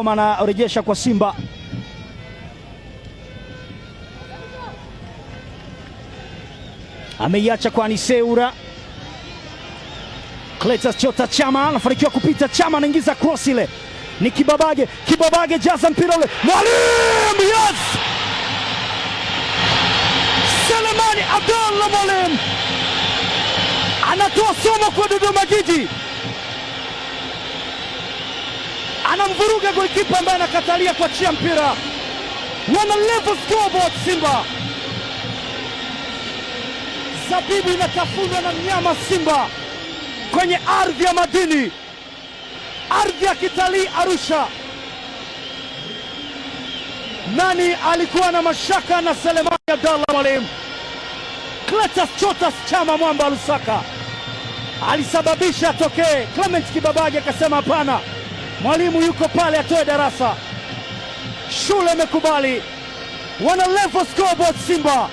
Anarejesha kwa Simba. Ameiacha kwa Aniseura. Cletus Chota Chama anafanikiwa kupita. Chama anaingiza cross ile. Ni Kibabage. Kibabage jaza mpira ule. Mwalimu, yes! Selemani Abdallah Mwalimu anatoa somo kwa Dodoma Jiji. Anamvuruga golikipa ambaye anakatalia kuachia mpira. Wana level scoreboard Simba. Zabibu inatafunwa na mnyama Simba kwenye ardhi ya madini, ardhi ya kitalii Arusha. Nani alikuwa na mashaka na Selemani Abdallah Mwalimu? Cletus Chota Chama Mwamba Lusaka alisababisha atokee. Clement Kibabage akasema hapana, Mwalimu yuko pale atoe darasa. Shule imekubali. Wana level scoreboard Simba.